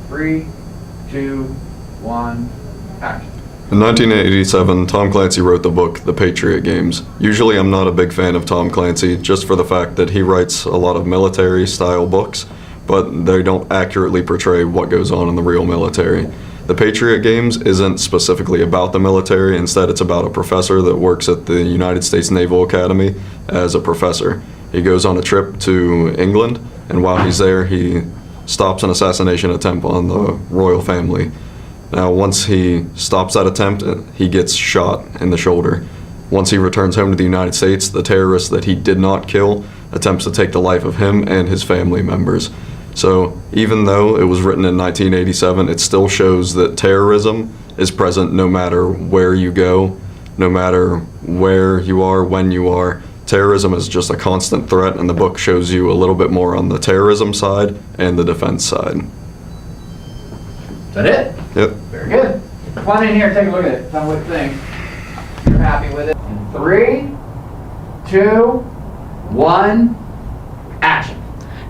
3, 2, 1, action. In 1987, Tom Clancy wrote the book The Patriot Games. Usually I'm not a big fan of Tom Clancy, just for the fact that he writes a lot of military-style books, but they don't accurately portray what goes on in the real military. The Patriot Games isn't specifically about the military, instead it's about a professor that works at the United States Naval Academy as a professor. He goes on a trip to England, and while he's there, he stops an assassination attempt on the royal family. Now, once he stops that attempt, he gets shot in the shoulder. Once he returns home to the United States, the terrorist that he did not kill attempts to take the life of him and his family members. So, even though it was written in 1987, it still shows that terrorism is present no matter where you go, no matter where you are, when you are. Terrorism is just a constant threat, and the book shows you a little bit more on the terrorism side and the defense side. Is that it? Yep. Very good. Come on in here, take a look at it. Tell me what you think. You're happy with it. In 3, 2, 1, action.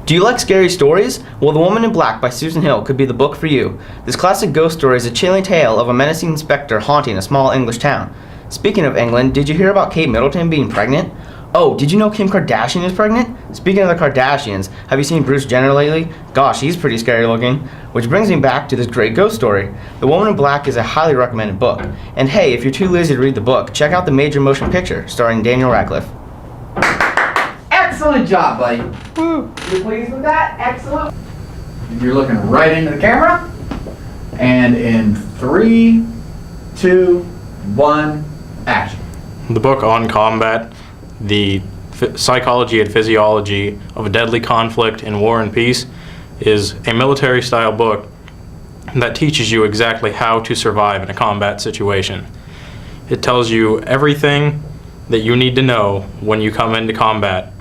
Do you like scary stories? Well, The Woman in Black by Susan Hill could be the book for you. This classic ghost story is a chilling tale of a menacing specter haunting a small English town. Speaking of England, did you hear about Kate Middleton being pregnant? Oh, did you know Kim Kardashian is pregnant? Speaking of the Kardashians, have you seen Bruce Jenner lately? Gosh, he's pretty scary looking. Which brings me back to this great ghost story. The Woman in Black is a highly recommended book. And hey, if you're too lazy to read the book, check out the major motion picture starring Daniel Radcliffe. Excellent job, buddy. Woo! You pleased with that? Excellent. You're looking right into the camera. And in 3, 2, 1, action. The book On Combat, the psychology and physiology of a deadly conflict in war and peace, is a military-style book that teaches you exactly how to survive in a combat situation. It tells you everything that you need to know when you come into combat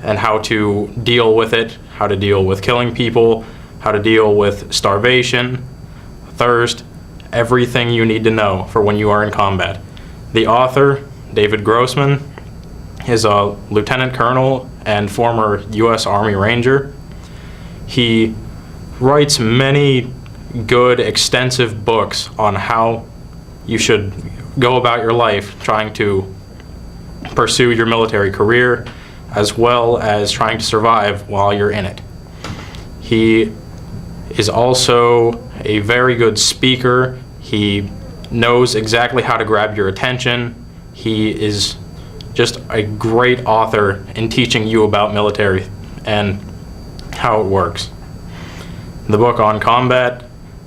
and how to deal with it, how to deal with killing people, how to deal with starvation, thirst, everything you need to know for when you are in combat. The author, David Grossman, is a lieutenant colonel and former U.S. Army Ranger. He writes many good, extensive books on how you should go about your life trying to pursue your military career, as well as trying to survive while you're in it. He is also a very good speaker. He knows exactly how to grab your attention. He is just a great author in teaching you about military and how it works. The book On Combat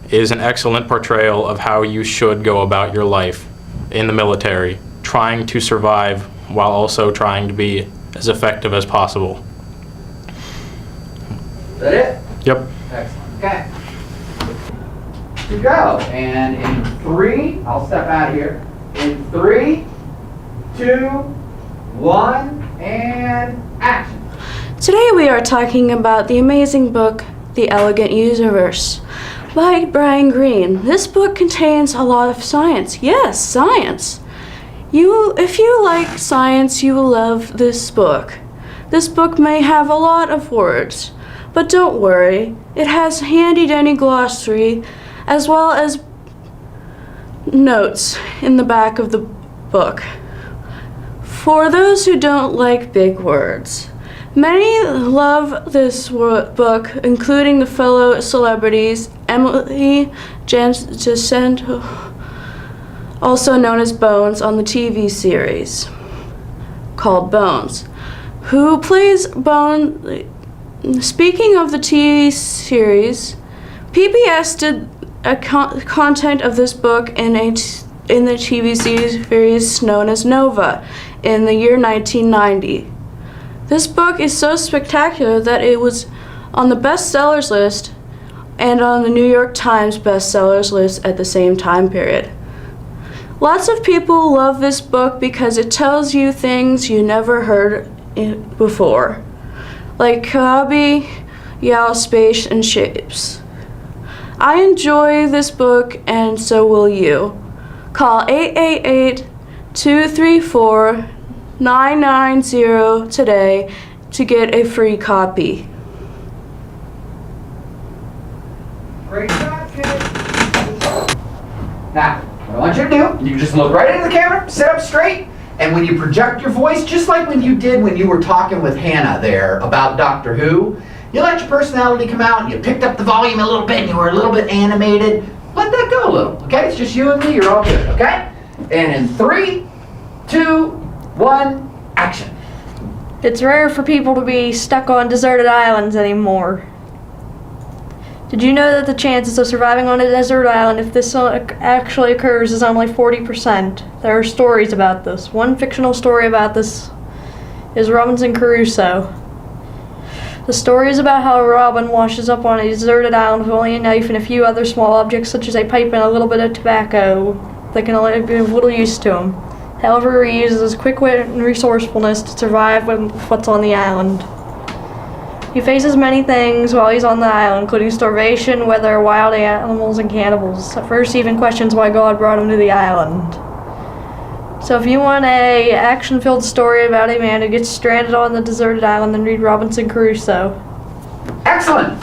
is an excellent portrayal of how you should go about your life in the military, trying to survive while also trying to be as effective as possible. Is that it? Yep. Excellent. Okay. To go. And in 3, I'll step out of here. In 3, 2, 1, and action. Today we are talking about the amazing book, The Elegant Universe, by Brian Greene. This book contains a lot of science. Yes, science. If you like science, you will love this book. This book may have a lot of words, but don't worry. It has handy-dandy glossary as well as notes in the back of the book. For those who don't like big words, many love this book, including the fellow celebrities Emily Jacinto, also known as Bones on the TV series called Bones, who plays Bones. Speaking of the TV series, PBS did a content of this book in the TV series known as Nova in the year 1990. This book is so spectacular that it was on the bestsellers list and on the New York Times bestsellers list at the same time period. Lots of people love this book because it tells you things you never heard before, like Kabi, Yao, space, and shapes. I enjoy this book, and so will you. Call 888-234-990 today to get a free copy. Great job, kids. Now, what I want you to do, you just look right into the camera, sit up straight, and when you project your voice, just like when you did when you were talking with Hannah there about Doctor Who, you let your personality come out and you picked up the volume a little bit and you were a little bit animated. Let that go a little, okay? It's just you and me, you're all good, okay? And in 3, 2, 1, action. It's rare for people to be stuck on deserted islands anymore. Did you know that the chances of surviving on a desert island if this actually occurs is only 40%? There are stories about this. One fictional story about this is Robinson Crusoe. The story is about how Robin washes up on a deserted island with only a knife and a few other small objects such as a pipe and a little bit of tobacco that can only be of little use to him. However, he uses his quick wit and resourcefulness to survive with what's on the island. He faces many things while he's on the island, including starvation, weather, wild animals, and cannibals. At first, he even questions why God brought him to the island. So if you want a action-filled story about a man who gets stranded on the deserted island, then read Robinson Crusoe. Excellent.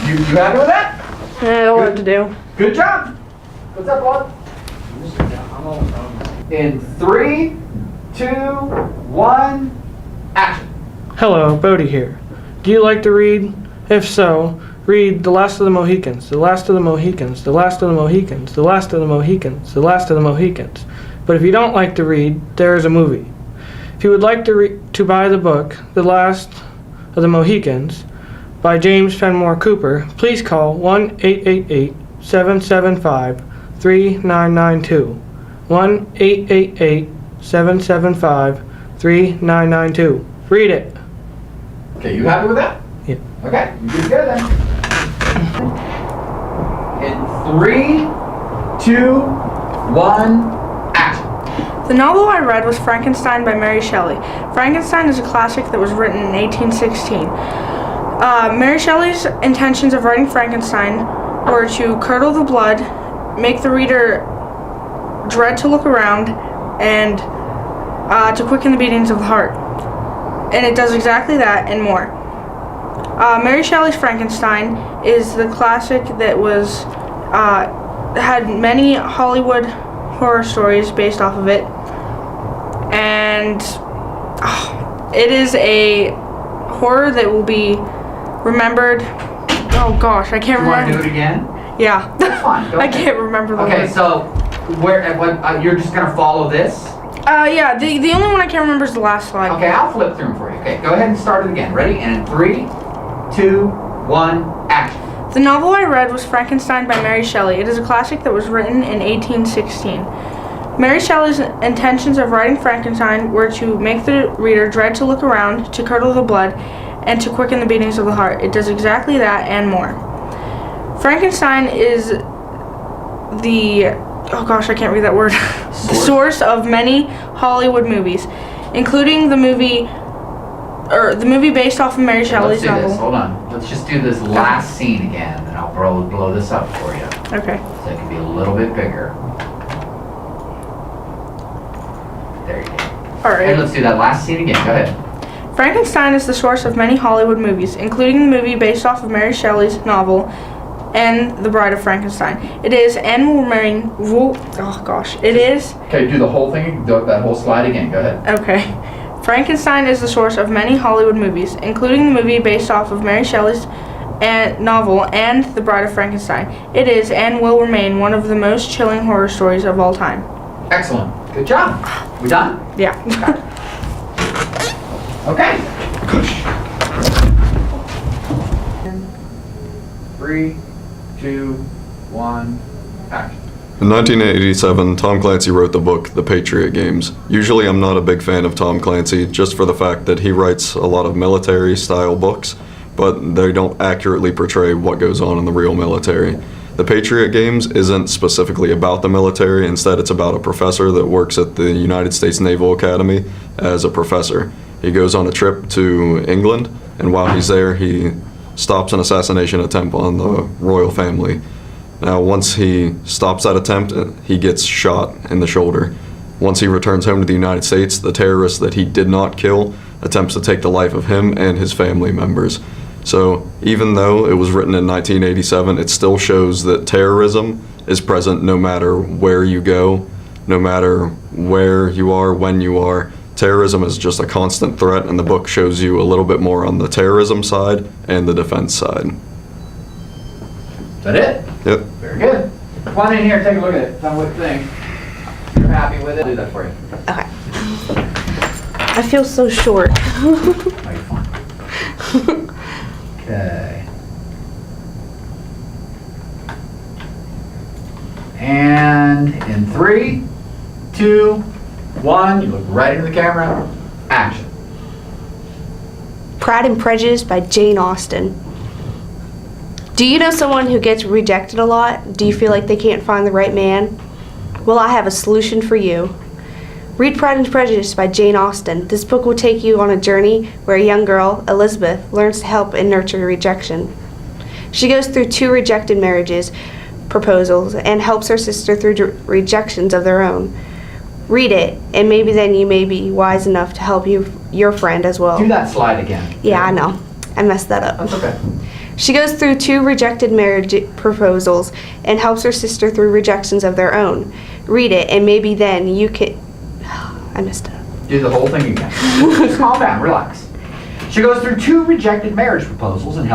You happy with that? I don't know what to do. Good job. What's up, bud? In 3, 2, 1, action. Hello, Bodhi here. Do you like to read? If so, read The Last of the Mohicans, The Last of the Mohicans, The Last of the Mohicans, The Last of the Mohicans, The Last of the Mohicans. But if you don't like to read, there is a movie. If you would like to buy the book, The Last of the Mohicans, by James Fenimore Cooper, please call 1-888-775-3992. 1-888-775-3992. Read it. Okay, you happy with that? Yeah. Okay, you did good then. In 3, 2, 1, action. The novel I read was Frankenstein by Mary Shelley. Frankenstein is a classic that was written in 1816. Mary Shelley's intentions of writing Frankenstein were to curdle the blood, make the reader dread to look around, and to quicken the beatings of the heart. And it does exactly that and more. Mary Shelley's Frankenstein is the classic that was had many Hollywood horror stories based off of it, and it is a horror that will be remembered. Oh gosh, I can't You want remember. to do it again? Yeah. That's fine. Go I ahead. can't remember the Okay, word. so you're just gonna follow this? Yeah, the only one I can't remember is the last slide. Okay, I'll flip through them for you. Okay, go ahead and start it again. Ready? And in 3, 2, 1, action. The novel I read was Frankenstein by Mary Shelley. It is a classic that was written in 1816. Mary Shelley's intentions of writing Frankenstein were to make the reader dread to look around, to curdle the blood, and to quicken the beatings of the heart. It does exactly that and more. Frankenstein is the, oh gosh, I can't read that word, the source of many Hollywood movies, including the movie based off of Mary Shelley's Let's do novel. this. Hold on. Let's just do this last scene again, and I'll blow this up for you. Okay. So it can be a little bit bigger. There you go. All right. And let's do that last scene again. Go ahead. Frankenstein is the source of many Hollywood movies, including the movie based off of Mary Shelley's novel and The Bride of Frankenstein. It is and will remain. It is. Okay, do the whole thing. Do that whole slide again. Go ahead. Okay. Frankenstein is the source of many Hollywood movies, including the movie based off of Mary Shelley's novel and The Bride of Frankenstein. It is and will remain one of the most chilling horror stories of all time. Excellent. Good job. We done? Yeah. Okay. 3, 2, 1, action. In 1987, Tom Clancy wrote the book The Patriot Games. Usually I'm not a big fan of Tom Clancy, just for the fact that he writes a lot of military-style books, but they don't accurately portray what goes on in the real military. The Patriot Games isn't specifically about the military, instead it's about a professor that works at the United States Naval Academy as a professor. He goes on a trip to England, and while he's there, he stops an assassination attempt on the royal family. Now, once he stops that attempt, he gets shot in the shoulder. Once he returns home to the United States, the terrorist that he did not kill attempts to take the life of him and his family members. So even though it was written in 1987, it still shows that terrorism is present no matter where you go, no matter where you are, when you are. Terrorism is just a constant threat, and the book shows you a little bit more on the terrorism side and the defense side. Is that it? Yep. Very good. Come on in here, take a look at it. Tell me what you think. If you're happy with it, I'll do that for you. Okay. I feel so short. Oh, you're fine. Okay. And in 3, 2, 1, you look right into the camera. Action. Pride and Prejudice by Jane Austen. Do you know someone who gets rejected a lot? Do you feel like they can't find the right man? Well, I have a solution for you. Read Pride and Prejudice by Jane Austen. This book will take you on a journey where a young girl, Elizabeth, learns to help and nurture rejection. She goes through 2 rejected marriages, proposals, and helps her sister through rejections of their own. Read it, and maybe then you may be wise enough to help your friend as well. Do that slide again. Yeah, I know. I messed that up. That's okay. She goes through 2 rejected marriage proposals and helps her sister through rejections of their own. Read it, and maybe then you can... I messed it up. Do the whole thing again. Just calm down, relax. She goes through 2 rejected marriage proposals and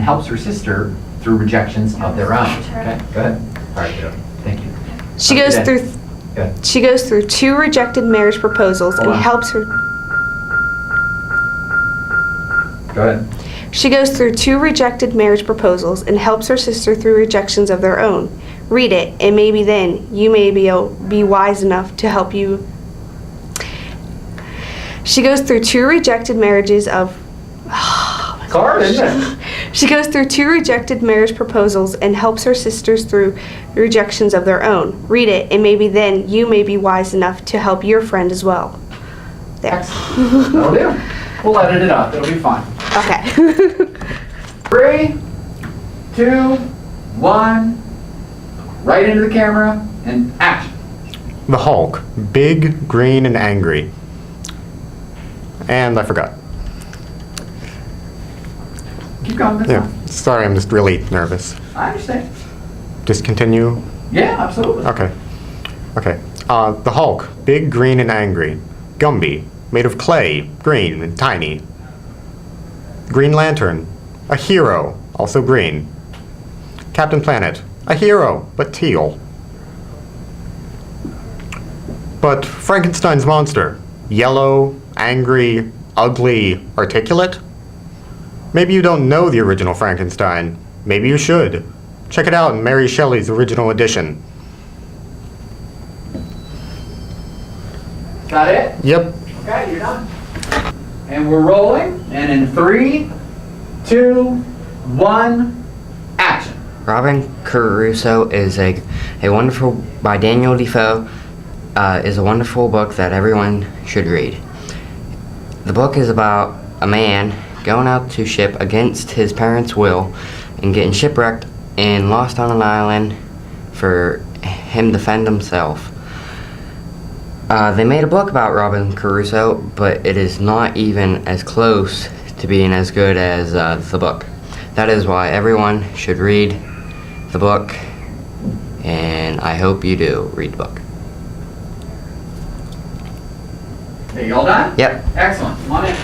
helps her sister through rejections of their own. Okay, go ahead. All right, go. Thank you. She Okay, goes then. through... Go ahead. She goes through 2 rejected marriage proposals Hold and on. helps her... Go ahead. She goes through 2 rejected marriage proposals and helps her sister through rejections of their own. Read it, and maybe then you may be wise enough to help you. She goes through 2 rejected marriages of... It's hard, isn't it? She goes through 2 rejected marriage proposals and helps her sisters through rejections of their own. Read it, and maybe then you may be wise enough to help your friend as well. There. Excellent. That'll do. We'll edit it up. It'll be fine. Okay. 3, 2, 1. Right into the camera and action. The Hulk. Big, green, and angry. And I forgot. Keep going. That's Yeah. fine. Sorry, I'm just really nervous. I understand. Just continue. Yeah, absolutely. Okay. Okay. The Hulk. Big, green, and angry. Gumby. Made of clay. Green and tiny. Green Lantern. A hero. Also green. Captain Planet. A hero, but teal. But Frankenstein's monster. Yellow, angry, ugly, articulate? Maybe you don't know the original Frankenstein. Maybe you should. Check it out in Mary Shelley's original edition. Is that it? Yep. Okay, you're done. And we're rolling. And in 3, 2, 1, action. Robin Crusoe is a wonderful, by Daniel Defoe, is a wonderful book that everyone should read. The book is about a man going out to ship against his parents' will and getting shipwrecked and lost on an island for him to defend himself. They made a book about Robin Crusoe, but it is not even as close to being as good as the book. That is why everyone should read the book, and I hope you do read the book. Are you all done? Yep. Excellent. Come on in.